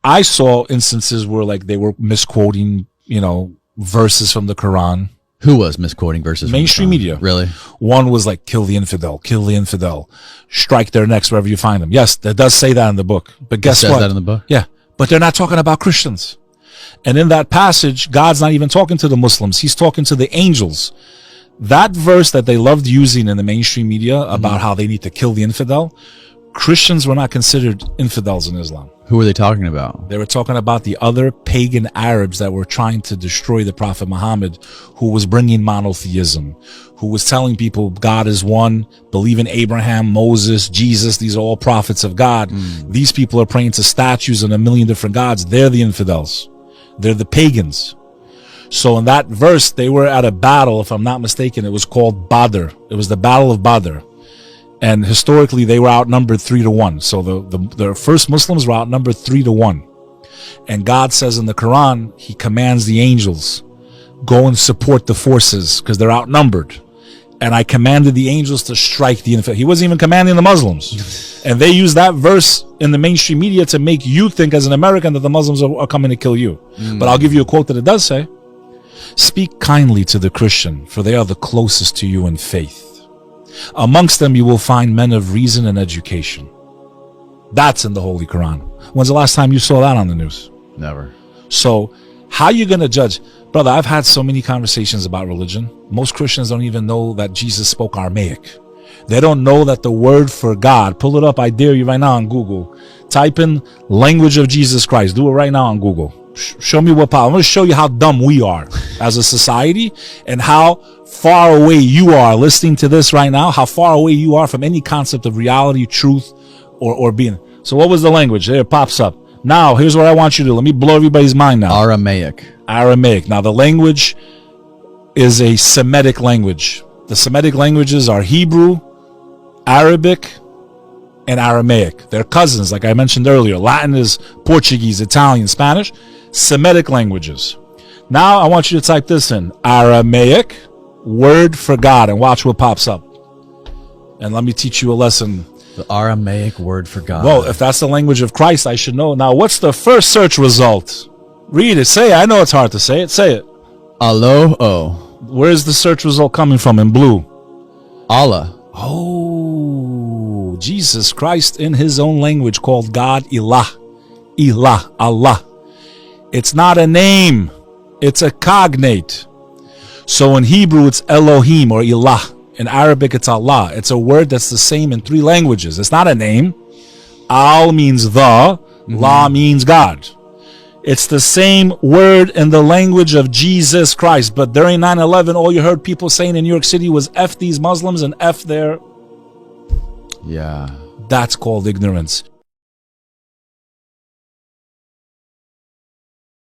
I saw instances where like they were misquoting, verses from the Quran. Who was misquoting verses? Mainstream media. Really? One was like, kill the infidel, strike their necks wherever you find them. Yes, that does say that in the book. But guess what? It says that in the book? Yeah, but they're not talking about Christians. And in that passage, God's not even talking to the Muslims. He's talking to the angels. That verse that they loved using in the mainstream media about how they need to kill the infidel, Christians were not considered infidels in Islam. Who were they talking about? They were talking about the other pagan Arabs that were trying to destroy the Prophet Muhammad, who was bringing monotheism, who was telling people God is one, believe in Abraham, Moses, Jesus. These are all prophets of God. These people are praying to statues and a million different gods. They're the infidels. They're the pagans. So in that verse, they were at a battle, if I'm not mistaken, it was called Badr. It was the Battle of Badr. And historically, they were outnumbered 3-1. So the first Muslims were outnumbered 3-1. And God says in the Quran, he commands the angels, go and support the forces because they're outnumbered. And I commanded the angels to strike the infidel. He wasn't even commanding the Muslims. And they use that verse in the mainstream media to make you think as an American that the Muslims are coming to kill you. But I'll give you a quote that it does say, speak kindly to the Christian, for they are the closest to you in faith. Amongst them you will find men of reason and education. That's in the Holy Quran. When's the last time you saw that on the news? Never. So how are you going to judge? Brother, I've had so many conversations about religion. Most Christians don't even know that Jesus spoke Aramaic. They don't know that the word for God, pull it up, I dare you right now on Google. Type in language of Jesus Christ. Do it right now on Google. Show me what power. I'm going to show you how dumb we are as a society and how far away you are listening to this right now, how far away you are from any concept of reality, truth, or being. So what was the language? There it pops up. Now, here's what I want you to do. Let me blow everybody's mind now. Aramaic. Now, the language is a Semitic language. The Semitic languages are Hebrew, Arabic, and Aramaic. They're cousins, like I mentioned earlier. Latin is Portuguese, Italian, Spanish. Semitic languages. Now, I want you to type this in. Aramaic, word for God, and watch what pops up. And let me teach you a lesson. The Aramaic word for God. Well, if that's the language of Christ, I should know. Now, what's the first search result? Read it. Say it. I know it's hard to say it. Say it. Alo-o. Where's the search result coming from in blue? Allah. Oh, Jesus Christ in his own language called God Ilah. Ilah, Allah. It's not a name. It's a cognate. So in Hebrew, it's Elohim or Ilah. In Arabic, it's Allah. It's a word that's the same in 3 languages. It's not a name. Al means the. La means God. It's the same word in the language of Jesus Christ. But during 9/11, all you heard people saying in New York City was F these Muslims and F their. Yeah. That's called ignorance.